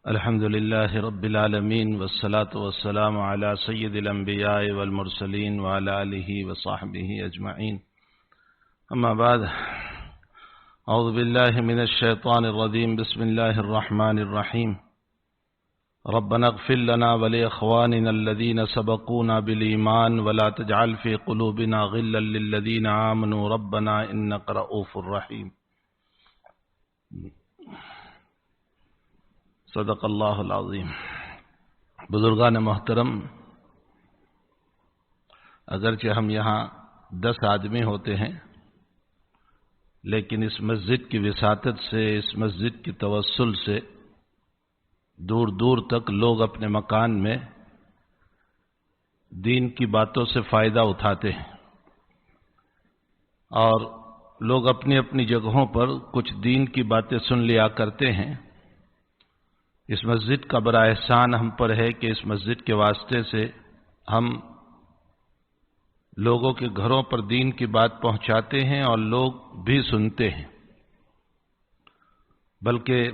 الحمد لله رب العالمين والصلاة والسلام على سيد الأنبياء والمرسلين وعلى آله وصحبه أجمعين. أما بعد، أعوذ بالله من الشيطان الرجيم. بسم الله الرحمن الرحيم. ربنا اغفر لنا ولإخواننا الذين سبقونا بالإيمان ولا تجعل في قلوبنا غلا للذين آمنوا ربنا إنك رؤوف رحيم. صدق اللہ العظیم. بزرگان محترم، اگرچہ ہم یہاں 10 آدمی ہوتے ہیں، لیکن اس مسجد کی وساطت سے، اس مسجد کی توسل سے دور دور تک لوگ اپنے مکان میں دین کی باتوں سے فائدہ اٹھاتے ہیں، اور لوگ اپنی اپنی جگہوں پر کچھ دین کی باتیں سن لیا کرتے ہیں. اس مسجد کا بڑا احسان ہم پر ہے کہ اس مسجد کے واسطے سے ہم لوگوں کے گھروں پر دین کی بات پہنچاتے ہیں اور لوگ بھی سنتے ہیں. بلکہ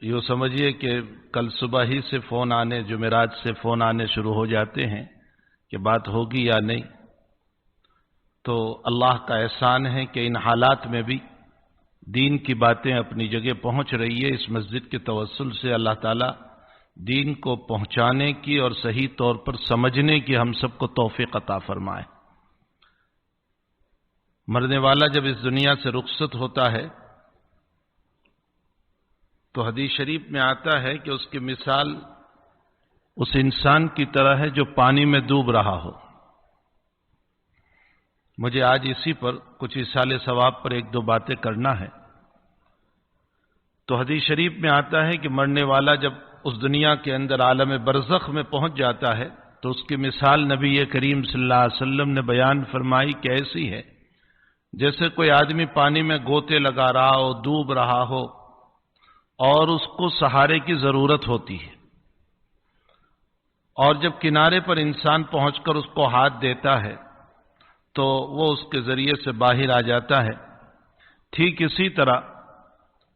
یوں سمجھیے کہ کل صبح ہی سے فون آنے، جمعرات سے فون آنے شروع ہو جاتے ہیں کہ بات ہوگی یا نہیں. تو اللہ کا احسان ہے کہ ان حالات میں بھی دین کی باتیں اپنی جگہ پہنچ رہی ہے. اس مسجد کے توسل سے اللہ تعالیٰ دین کو پہنچانے کی اور صحیح طور پر سمجھنے کی ہم سب کو توفیق عطا فرمائے. مرنے والا جب اس دنیا سے رخصت ہوتا ہے تو حدیث شریف میں آتا ہے کہ اس کی مثال اس انسان کی طرح ہے جو پانی میں ڈوب رہا ہو. مجھے آج اسی پر کچھ ایصال ثواب پر 1-2 باتیں کرنا ہے. تو حدیث شریف میں آتا ہے کہ مرنے والا جب اس دنیا کے اندر عالم برزخ میں پہنچ جاتا ہے تو اس کی مثال نبی کریم صلی اللہ علیہ وسلم نے بیان فرمائی کہ ایسی ہے جیسے کوئی آدمی پانی میں گوتے لگا رہا ہو، ڈوب رہا ہو اور اس کو سہارے کی ضرورت ہوتی ہے، اور جب کنارے پر انسان پہنچ کر اس کو ہاتھ دیتا ہے تو وہ اس کے ذریعے سے باہر آ جاتا ہے. ٹھیک اسی طرح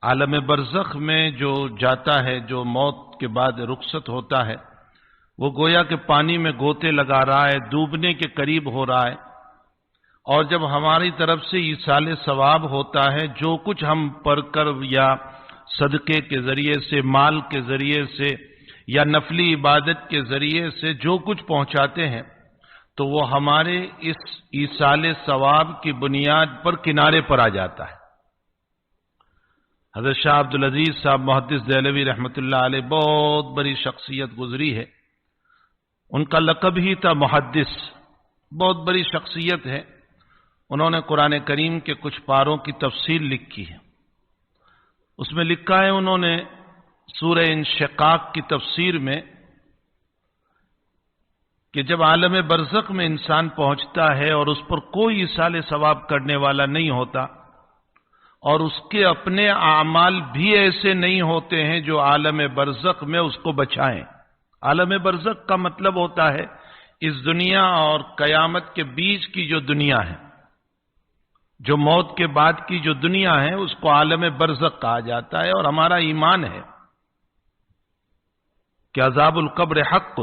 عالم برزخ میں جو جاتا ہے، جو موت کے بعد رخصت ہوتا ہے، وہ گویا کہ پانی میں گوتے لگا رہا ہے، ڈوبنے کے قریب ہو رہا ہے. اور جب ہماری طرف سے ایصال ثواب ہوتا ہے، جو کچھ ہم پڑھ کر یا صدقے کے ذریعے سے، مال کے ذریعے سے یا نفلی عبادت کے ذریعے سے جو کچھ پہنچاتے ہیں، تو وہ ہمارے اس ایصال ثواب کی بنیاد پر کنارے پر آ جاتا ہے. حضرت شاہ عبدالعزیز صاحب محدث دہلوی رحمۃ اللہ علیہ بہت بڑی شخصیت گزری ہے. ان کا لقب ہی تھا محدث. بہت بڑی شخصیت ہے. انہوں نے قرآن کریم کے کچھ پاروں کی تفسیر لکھی ہے. اس میں لکھا ہے انہوں نے سورہ انشقاق کی تفسیر میں کہ جب عالم برزخ میں انسان پہنچتا ہے اور اس پر کوئی ایصال ثواب کرنے والا نہیں ہوتا اور اس کے اپنے اعمال بھی ایسے نہیں ہوتے ہیں جو عالم برزخ میں اس کو بچائیں. عالم برزخ کا مطلب ہوتا ہے اس دنیا اور قیامت کے بیچ کی جو دنیا ہے، جو موت کے بعد کی جو دنیا ہے، اس کو عالم برزخ کہا جاتا ہے. اور ہمارا ایمان ہے کہ عذاب القبر حق،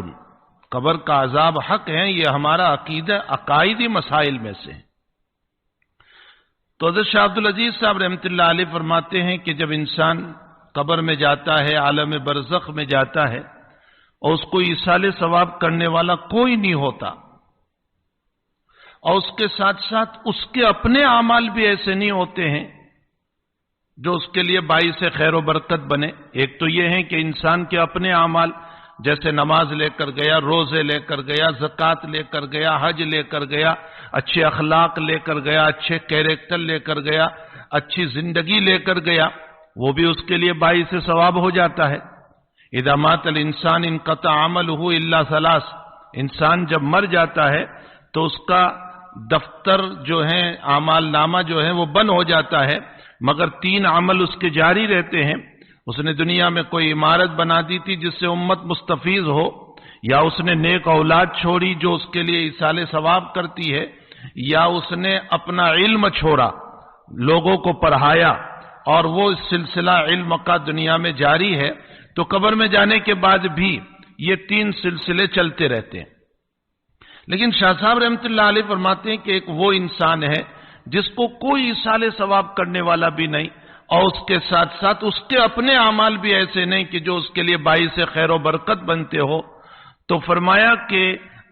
قبر کا عذاب حق ہے. یہ ہمارا عقیدہ، عقائدی مسائل میں سے ہے. تو حضرت شاہ عبدالعزیز صاحب رحمۃ اللہ علیہ فرماتے ہیں کہ جب انسان قبر میں جاتا ہے، عالم برزخ میں جاتا ہے اور اس کو ایصال ثواب کرنے والا کوئی نہیں ہوتا، اور اس کے ساتھ ساتھ اس کے اپنے اعمال بھی ایسے نہیں ہوتے ہیں جو اس کے لیے باعث خیر و برکت بنے. ایک تو یہ ہے کہ انسان کے اپنے اعمال جیسے نماز لے کر گیا، روزے لے کر گیا، زکوٰۃ لے کر گیا، حج لے کر گیا، اچھے اخلاق لے کر گیا، اچھے کیریکٹر لے کر گیا، اچھی زندگی لے کر گیا، وہ بھی اس کے لیے باعث ثواب ہو جاتا ہے. اذا مات الانسان انقطع عملہ الا ثلاث. انسان جب مر جاتا ہے تو اس کا دفتر جو ہے، اعمال نامہ جو ہے، وہ بند ہو جاتا ہے، مگر 3 عمل اس کے جاری رہتے ہیں. اس نے دنیا میں کوئی عمارت بنا دی تھی جس سے امت مستفیض ہو، یا اس نے نیک اولاد چھوڑی جو اس کے لیے ایصال ثواب کرتی ہے، یا اس نے اپنا علم چھوڑا، لوگوں کو پڑھایا، اور وہ سلسلہ علم کا دنیا میں جاری ہے، تو قبر میں جانے کے بعد بھی یہ 3 سلسلے چلتے رہتے ہیں۔ لیکن شاہ صاحب رحمۃ اللہ علیہ فرماتے ہیں کہ ایک وہ انسان ہے جس کو کوئی ایصال ثواب کرنے والا بھی نہیں، اور اس کے ساتھ ساتھ اس کے اپنے اعمال بھی ایسے نہیں کہ جو اس کے لیے باعث خیر و برکت بنتے ہو۔ تو فرمایا کہ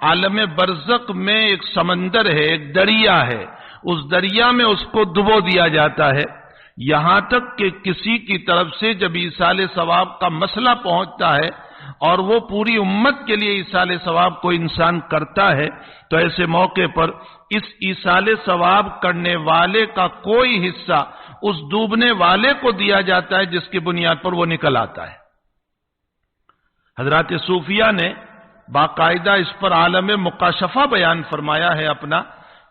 عالم برزخ میں ایک سمندر ہے، ایک دریا ہے، اس دریا میں اس کو ڈبو دیا جاتا ہے، یہاں تک کہ کسی کی طرف سے جب ایصال ثواب کا مسئلہ پہنچتا ہے اور وہ پوری امت کے لیے ایصال ثواب کوئی انسان کرتا ہے، تو ایسے موقع پر اس ایصال ثواب کرنے والے کا کوئی حصہ اس ڈوبنے والے کو دیا جاتا ہے جس کی بنیاد پر وہ نکل آتا ہے۔ حضرات صوفیہ نے باقاعدہ اس پر عالم مکاشفہ بیان فرمایا ہے اپنا،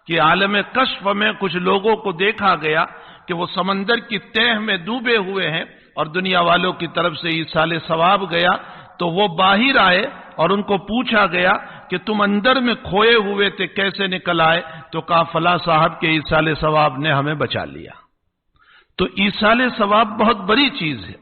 کہ عالم کشف میں کچھ لوگوں کو دیکھا گیا کہ وہ سمندر کی تہ میں ڈوبے ہوئے ہیں اور دنیا والوں کی طرف سے ایصال ثواب گیا، تو وہ باہر آئے اور ان کو پوچھا گیا کہ تم اندر میں کھوئے ہوئے تھے، کیسے نکل آئے؟ تو کہا فلاں صاحب کے ایصال ثواب نے ہمیں بچا لیا۔ تو ایصال ثواب بہت بڑی چیز ہے،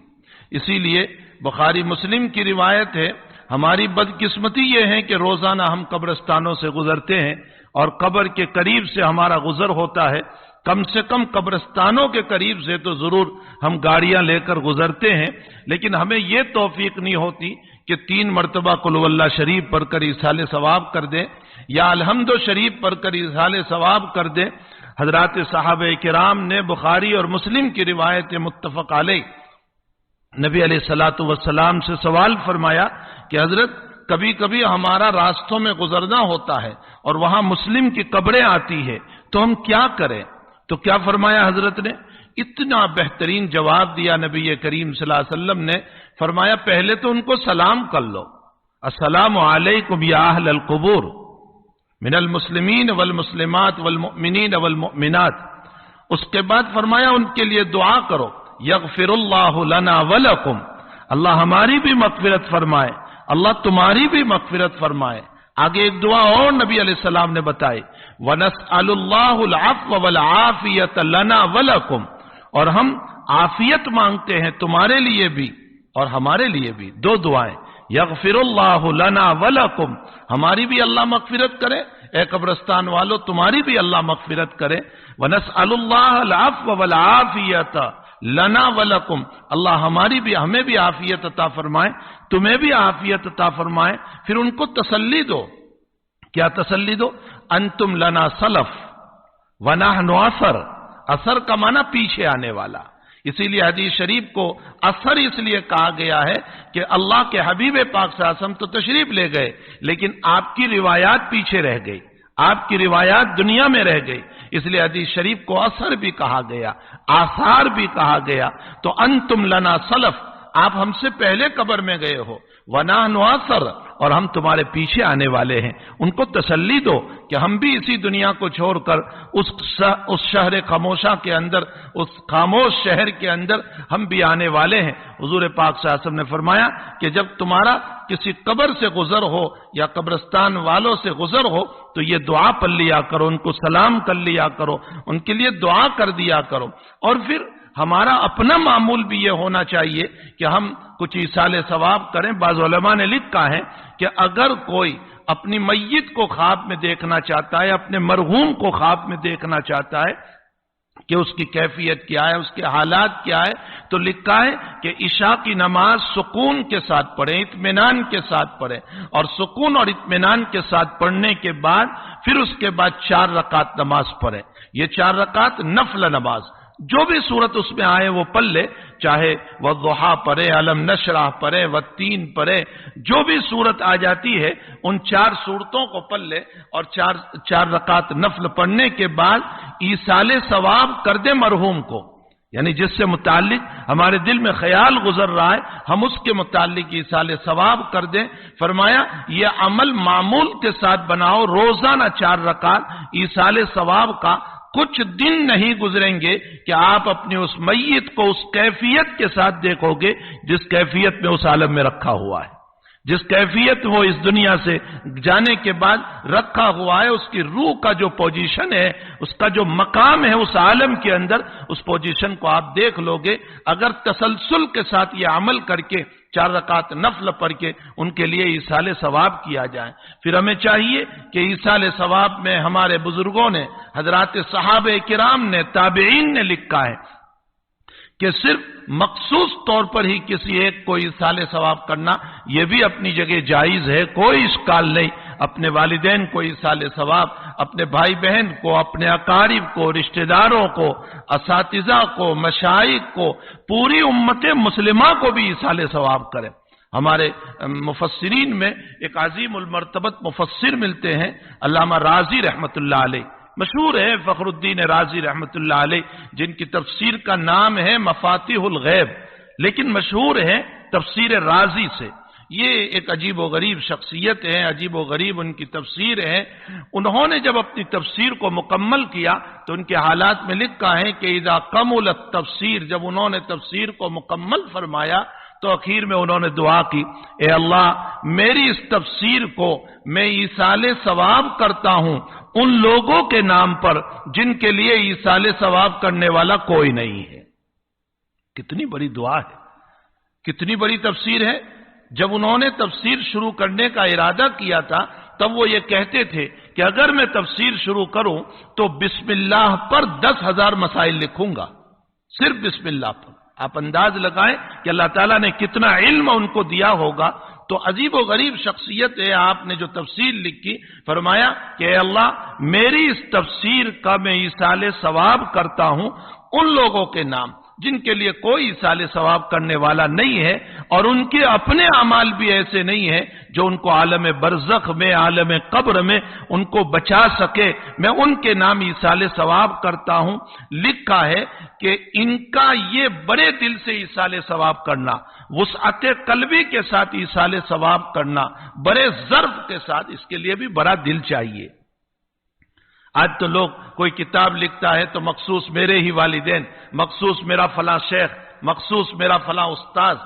اسی لیے بخاری مسلم کی روایت ہے، ہماری بدقسمتی یہ ہے کہ روزانہ ہم قبرستانوں سے گزرتے ہیں اور قبر کے قریب سے ہمارا گزر ہوتا ہے، کم سے کم قبرستانوں کے قریب سے تو ضرور ہم گاڑیاں لے کر گزرتے ہیں، لیکن ہمیں یہ توفیق نہیں ہوتی کہ 3 مرتبہ قل هو اللہ شریف پڑھ کر ایصال ثواب کر دیں یا الحمد شریف پڑھ کر ایصال ثواب کر دیں۔ حضرات صحابہ کرام نے بخاری اور مسلم کی روایت متفق علیہ نبی علیہ الصلوۃ والسلام سے سوال فرمایا کہ حضرت کبھی کبھی ہمارا راستوں میں گزرنا ہوتا ہے اور وہاں مسلم کی قبریں آتی ہے، تو ہم کیا کریں؟ تو کیا فرمایا حضرت نے؟ اتنا بہترین جواب دیا نبی کریم صلی اللہ علیہ وسلم نے، فرمایا پہلے تو ان کو سلام کر لو، السلام علیکم یا اہل القبور من المسلمین والمسلمات والمؤمنین والمؤمنات۔ اس کے بعد فرمایا ان کے لیے دعا کرو، یغفر اللہ لنا ولکم، اللہ ہماری بھی مغفرت فرمائے، اللہ تمہاری بھی مغفرت فرمائے۔ آگے ایک دعا اور نبی علیہ السلام نے بتائی، وَنَسْأَلُ اللَّهُ الْعَفْوَ وَالْعَافِيَةَ لَنَا وَلَكُمْ، اور ہم عافیت مانگتے ہیں تمہارے لیے بھی اور ہمارے لیے بھی۔ 2 دعائیں، یغفر اللہ لنا ولکم، ہماری بھی اللہ مغفرت کرے، اے قبرستان والو تمہاری بھی اللہ مغفرت کرے، وَنَسْأَلُ اللَّهَ الْعَفْوَ وَالْعَافِيَةَ لنا ولکم، اللہ ہماری بھی ہمیں بھی عافیت عطا فرمائے، تمہیں بھی عافیت عطا فرمائے۔ پھر ان کو تسلی دو، کیا تسلی دو؟ انتم لنا سلف ونحن اثر، اثر کا معنی پیچھے آنے والا، اسی لیے حدیث شریف کو اثر اس لیے کہا گیا ہے کہ اللہ کے حبیب پاک صلی اللہ علیہ وسلم تو تشریف لے گئے لیکن آپ کی روایات پیچھے رہ گئی، آپ کی روایات دنیا میں رہ گئی، اس لیے حدیث شریف کو اثر بھی کہا گیا، آثار بھی کہا گیا۔ تو انتم لنا سلف، آپ ہم سے پہلے قبر میں گئے ہو، ونحن اثر، اور ہم تمہارے پیچھے آنے والے ہیں۔ ان کو تسلی دو کہ ہم بھی اسی دنیا کو چھوڑ کر اس شہر خاموشہ کے اندر، اس خاموش شہر کے اندر ہم بھی آنے والے ہیں۔ حضور پاک صلی اللہ علیہ وسلم نے فرمایا کہ جب تمہارا کسی قبر سے گزر ہو یا قبرستان والوں سے گزر ہو تو یہ دعا پڑھ لیا کرو، ان کو سلام کر لیا کرو، ان کے لیے دعا کر دیا کرو۔ اور پھر ہمارا اپنا معمول بھی یہ ہونا چاہیے کہ ہم کچھ ایصال ثواب کریں۔ بعض علماء نے لکھا ہے کہ اگر کوئی اپنی میت کو خواب میں دیکھنا چاہتا ہے، اپنے مرحوم کو خواب میں دیکھنا چاہتا ہے کہ اس کی کیفیت کیا ہے، اس کے حالات کیا ہے، تو لکھا ہے کہ عشاء کی نماز سکون کے ساتھ پڑھیں، اطمینان کے ساتھ پڑھیں، اور سکون اور اطمینان کے ساتھ پڑھنے کے بعد پھر اس کے بعد 4 رکعت نماز پڑھیں۔ یہ 4 رکعت نفل نماز، جو بھی صورت اس میں آئے وہ پڑھ لے، چاہے والضحیٰ پڑھے، علم نشرح پڑھے، والتین پڑھے، جو بھی صورت آ جاتی ہے ان 4 صورتوں کو پڑھ لے، اور 4 رکعت نفل پڑھنے کے بعد ایصال ثواب کر دے مرحوم کو، یعنی جس سے متعلق ہمارے دل میں خیال گزر رہا ہے ہم اس کے متعلق ایصال ثواب کر دیں۔ فرمایا یہ عمل معمول کے ساتھ بناؤ، روزانہ 4 رکعت ایصال ثواب کا، کچھ دن نہیں گزریں گے کہ آپ اپنی اس میت کو اس کیفیت کے ساتھ دیکھو گے جس کیفیت میں اس عالم میں رکھا ہوا ہے۔ جس کیفیت وہ اس دنیا سے جانے کے بعد رکھا ہوا ہے، اس کی روح کا جو پوزیشن ہے، اس کا جو مقام ہے اس عالم کے اندر، اس پوزیشن کو آپ دیکھ لو گے۔ اگر تسلسل کے ساتھ یہ عمل کر کے 4 رکعت نفل پڑھ کے ان کے لیے ایصال ثواب کیا جائے، پھر ہمیں چاہیے کہ ایصال ثواب میں ہمارے بزرگوں نے، حضرات صحابہ کرام نے، تابعین نے لکھا ہے کہ صرف مخصوص طور پر ہی کسی ایک کو ایصال ثواب کرنا یہ بھی اپنی جگہ جائز ہے، کوئی اشکال نہیں۔ اپنے والدین کو ایصال ثواب، اپنے بھائی بہن کو، اپنے اقارب کو، رشتہ داروں کو، اساتذہ کو، مشائخ کو، پوری امت مسلمہ کو بھی ایصال ثواب کریں۔ ہمارے مفسرین میں ایک عظیم المرتبت مفسر ملتے ہیں، علامہ رازی رحمت اللہ علیہ، مشہور ہے فخر الدین رازی رحمت اللہ علیہ، جن کی تفسیر کا نام ہے مفاتیح الغیب، لیکن مشہور ہے تفسیر رازی سے۔ یہ ایک عجیب و غریب شخصیت ہے، عجیب و غریب ان کی تفسیر ہے۔ انہوں نے جب اپنی تفسیر کو مکمل کیا تو ان کے حالات میں لکھا ہے کہ اذا کملت تفسیر، جب انہوں نے تفسیر کو مکمل فرمایا تو اخیر میں انہوں نے دعا کی، اے اللہ میری اس تفسیر کو میں ایصال ثواب کرتا ہوں ان لوگوں کے نام پر جن کے لیے ایصال ثواب کرنے والا کوئی نہیں ہے۔ کتنی بڑی دعا ہے، کتنی بڑی تفسیر ہے۔ جب انہوں نے تفسیر شروع کرنے کا ارادہ کیا تھا تب وہ یہ کہتے تھے کہ اگر میں تفسیر شروع کروں تو بسم اللہ پر 10,000 مسائل لکھوں گا، صرف بسم اللہ پر۔ آپ انداز لگائیں کہ اللہ تعالیٰ نے کتنا علم ان کو دیا ہوگا۔ تو عجیب و غریب شخصیت ہے۔ آپ نے جو تفسیر لکھی، فرمایا کہ اے اللہ میری اس تفسیر کا میں ایصال ثواب کرتا ہوں ان لوگوں کے نام جن کے لیے کوئی ایصال ثواب کرنے والا نہیں ہے، اور ان کے اپنے اعمال بھی ایسے نہیں ہیں جو ان کو عالم برزخ میں، عالم قبر میں ان کو بچا سکے، میں ان کے نام ایصال ثواب کرتا ہوں۔ لکھا ہے کہ ان کا یہ بڑے دل سے ایصال ثواب کرنا، وسعت قلبی کے ساتھ ایصال ثواب کرنا، بڑے ظرف کے ساتھ، اس کے لیے بھی بڑا دل چاہیے۔ آج تو لوگ کوئی کتاب لکھتا ہے تو مخصوص میرے ہی والدین، مخصوص میرا فلاں شیخ، مخصوص میرا فلاں استاذ۔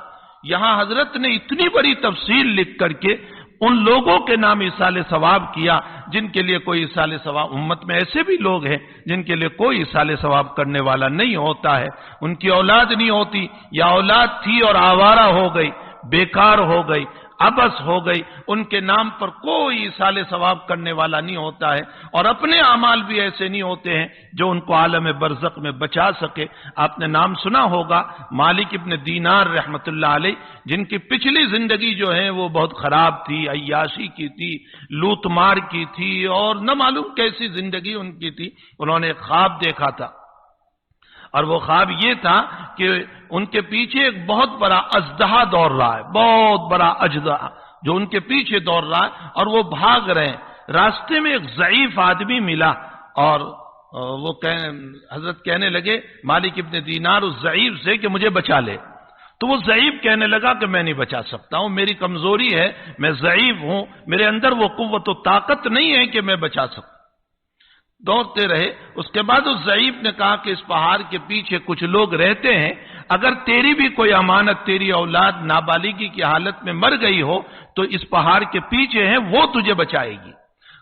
یہاں حضرت نے اتنی بڑی تفصیل لکھ کر کے ان لوگوں کے نام ایصال ثواب کیا جن کے لیے کوئی ایصال ثواب، امت میں ایسے بھی لوگ ہیں جن کے لیے کوئی ایصال ثواب کرنے والا نہیں ہوتا ہے، ان کی اولاد نہیں ہوتی، یا اولاد تھی اور آوارہ ہو گئی، بیکار ہو گئی، عبث ہو گئی، ان کے نام پر کوئی ایصال ثواب کرنے والا نہیں ہوتا ہے، اور اپنے اعمال بھی ایسے نہیں ہوتے ہیں جو ان کو عالم برزخ میں بچا سکے۔ آپ نے نام سنا ہوگا مالک ابن دینار رحمت اللہ علیہ، جن کی پچھلی زندگی جو ہے وہ بہت خراب تھی، عیاشی کی تھی، لوٹ مار کی تھی، اور نہ معلوم کیسی زندگی ان کی تھی۔ انہوں نے ایک خواب دیکھا تھا، اور وہ خواب یہ تھا کہ ان کے پیچھے ایک بہت بڑا اژدہا دوڑ رہا ہے، بہت بڑا اژدہا جو ان کے پیچھے دوڑ رہا ہے، اور وہ بھاگ رہے ہیں۔ راستے میں ایک ضعیف آدمی ملا، اور وہ حضرت کہنے لگے مالک ابن دینار اس ضعیف سے کہ مجھے بچا لے۔ تو وہ ضعیف کہنے لگا کہ میں نہیں بچا سکتا ہوں، میری کمزوری ہے، میں ضعیف ہوں، میرے اندر وہ قوت و طاقت نہیں ہے کہ میں بچا سکوں۔ دوڑتے رہے۔ اس کے بعد اس ضعیف نے کہا کہ اس پہاڑ کے پیچھے کچھ لوگ رہتے ہیں، اگر تیری بھی کوئی امانت، تیری اولاد نابالغی کی حالت میں مر گئی ہو تو اس پہاڑ کے پیچھے ہیں، وہ تجھے بچائے گی۔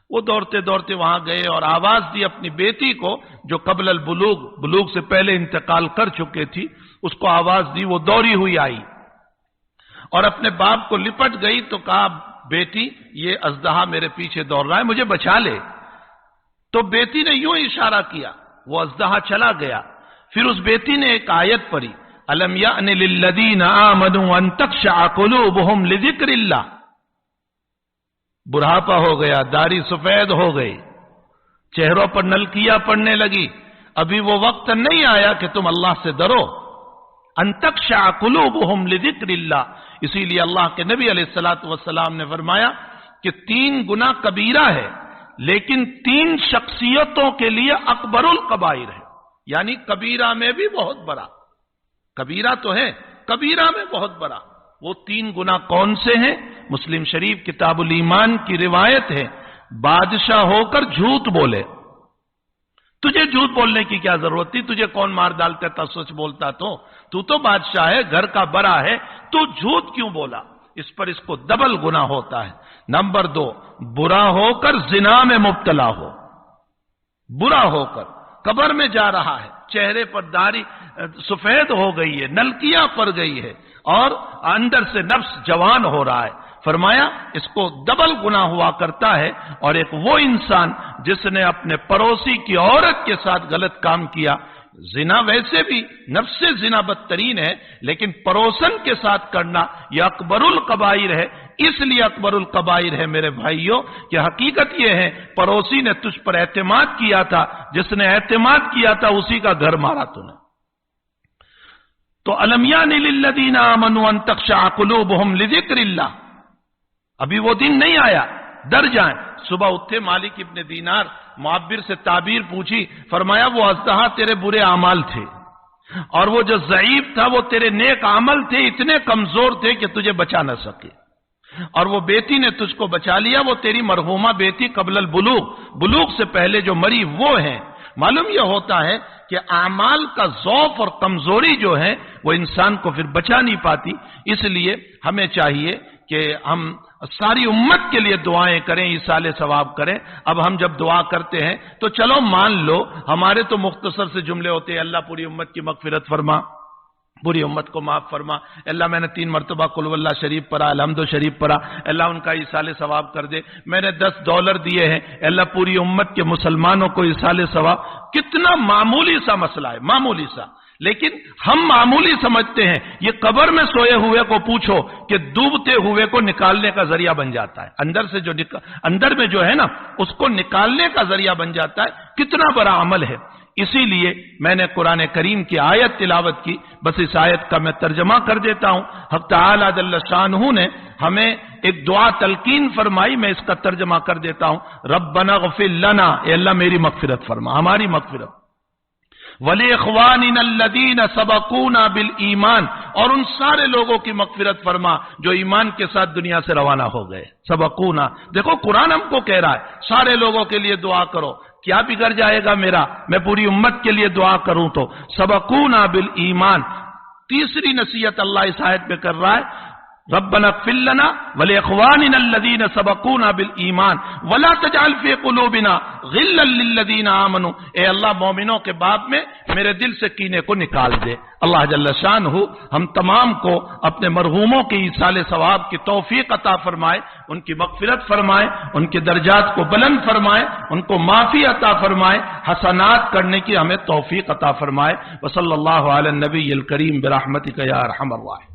وہ دوڑتے دوڑتے وہاں گئے اور آواز دی اپنی بیٹی کو جو قبل البلوغ، بلوغ سے پہلے انتقال کر چکے تھی، اس کو آواز دی، وہ دوڑی ہوئی آئی اور اپنے باپ کو لپٹ گئی تو کہا بیٹی یہ اژدہا میرے پیچھے دوڑ رہا ہے، مجھے بچا لے۔ تو بیٹی نے یوں اشارہ کیا، وہ اژدہا چلا گیا۔ پھر اس بیٹی نے ایک آیت پڑھی، الم یأن للذین آمنوا ان تخشع قلوبهم لذکر اللہ۔ بڑھاپا ہو گیا، داڑھی سفید ہو گئی، چہروں پر نلکیاں پڑنے لگی، ابھی وہ وقت نہیں آیا کہ تم اللہ سے ڈرو۔ ان تخشع قلوبهم لذکر اللہ، اسی لیے اللہ کے نبی علیہ الصلوۃ والسلام نے فرمایا کہ 3 گناہ کبیرہ ہے، لیکن 3 شخصیتوں کے لیے اکبر الکبائر ہے، یعنی کبیرہ میں بھی بہت بڑا، کبیرہ تو ہے، کبیرہ میں بہت بڑا۔ وہ 3 گناہ کون سے ہیں؟ مسلم شریف کتاب الایمان کی روایت ہے، بادشاہ ہو کر جھوٹ بولے۔ تجھے جھوٹ بولنے کی کیا ضرورت تھی؟ تجھے کون مار ڈالتا تھا سچ بولتا تو بادشاہ ہے، گھر کا بڑا ہے، تو جھوٹ کیوں بولا؟ اس پر اس کو ڈبل گناہ ہوتا ہے۔ نمبر 2، برا ہو کر زنا میں مبتلا ہو، برا ہو کر قبر میں جا رہا ہے، چہرے پر داڑھی سفید ہو گئی ہے، نلکیاں پڑ گئی ہے اور اندر سے نفس جوان ہو رہا ہے، فرمایا اس کو ڈبل گناہ ہوا کرتا ہے۔ اور ایک وہ انسان جس نے اپنے پڑوسی کی عورت کے ساتھ غلط کام کیا، زنا ویسے بھی نفس سے زنا بدترین ہے، لیکن پڑوسن کے ساتھ کرنا یہ اکبر القبائر ہے۔ اس لیے اکبر القبائر ہے میرے بھائیوں کہ حقیقت یہ ہے پڑوسی نے تجھ پر اعتماد کیا تھا، جس نے اعتماد کیا تھا اسی کا گھر مارا تو نے۔ تو الم یان للذین آمنوا ان تخشع قلوبہم لذکر اللہ، ابھی وہ دن نہیں آیا، ڈر جائیں۔ صبح اٹھے مالک ابن دینار معبر سے تعبیر پوچھی، فرمایا وہ اژدہا تیرے برے اعمال تھے اور وہ جو ضعیف تھا وہ تیرے نیک عمل تھے، اتنے کمزور تھے کہ تجھے بچا نہ سکے، اور وہ بیٹی نے تجھ کو بچا لیا، وہ تیری مرحومہ بیٹی قبل البلوغ، بلوغ سے پہلے جو مری وہ ہیں۔ معلوم یہ ہوتا ہے کہ اعمال کا ضعف اور کمزوری جو ہے وہ انسان کو پھر بچا نہیں پاتی۔ اس لیے ہمیں چاہیے کہ ہم ساری امت کے لیے دعائیں کریں، ایصال ثواب کریں۔ اب ہم جب دعا کرتے ہیں تو چلو مان لو ہمارے تو مختصر سے جملے ہوتے ہیں، اللہ پوری امت کی مغفرت فرما، پوری امت کو معاف فرما، اللہ میں نے 3 مرتبہ قل واللہ شریف پڑھا، الحمد شریف پڑھا، اللہ ان کا ایصال ثواب کر دے، میں نے $10 دیے ہیں، اللہ پوری امت کے مسلمانوں کو ایصال ثواب۔ کتنا معمولی سا مسئلہ ہے، معمولی سا، لیکن ہم معمولی سمجھتے ہیں۔ یہ قبر میں سوئے ہوئے کو پوچھو کہ ڈوبتے ہوئے کو نکالنے کا ذریعہ بن جاتا ہے، اندر سے جو اندر میں جو ہے نا اس کو نکالنے کا ذریعہ بن جاتا ہے، کتنا بڑا عمل ہے۔ اسی لیے میں نے قرآن کریم کی آیت تلاوت کی، بس اس آیت کا میں ترجمہ کر دیتا ہوں۔ حق تعالی جل شانہ نے ہمیں ایک دعا تلقین فرمائی، میں اس کا ترجمہ کر دیتا ہوں۔ ربنا اغفر لنا، اے اللہ میری مغفرت فرما، ہماری مغفرت، وَلِإِخْوَانِنَا الَّذِينَ سَبَقُونَا بِالْإِيمَانِ، اور ان سارے لوگوں کی مغفرت فرما جو ایمان کے ساتھ دنیا سے روانہ ہو گئے۔ سبقونا، دیکھو قرآن ہم کو کہہ رہا ہے سارے لوگوں کے لیے دعا کرو، کیا بگڑ جائے گا میرا، میں پوری امت کے لیے دعا کروں تو۔ سبقونا بالایمان، تیسری نصیحت اللہ اس آیت میں کر رہا ہے، ربنا اغفر لنا ولاخواننا الذين سبقونا بالایمان ولا تجعل في قلوبنا غلا للذين آمنوا، اے اللہ مومنوں کے باب میں میرے دل سے کینے کو نکال دے۔ اللہ جل شانہ ہم تمام کو اپنے مرحوموں کی ایصال ثواب کی توفیق عطا فرمائے، ان کی مغفرت فرمائے، ان کے درجات کو بلند فرمائے، ان کو معافی عطا فرمائے، حسنات کرنے کی ہمیں توفیق عطا فرمائے۔ وصلی اللہ علی النبی الکریم برحمتک یا ارحم الراحمین۔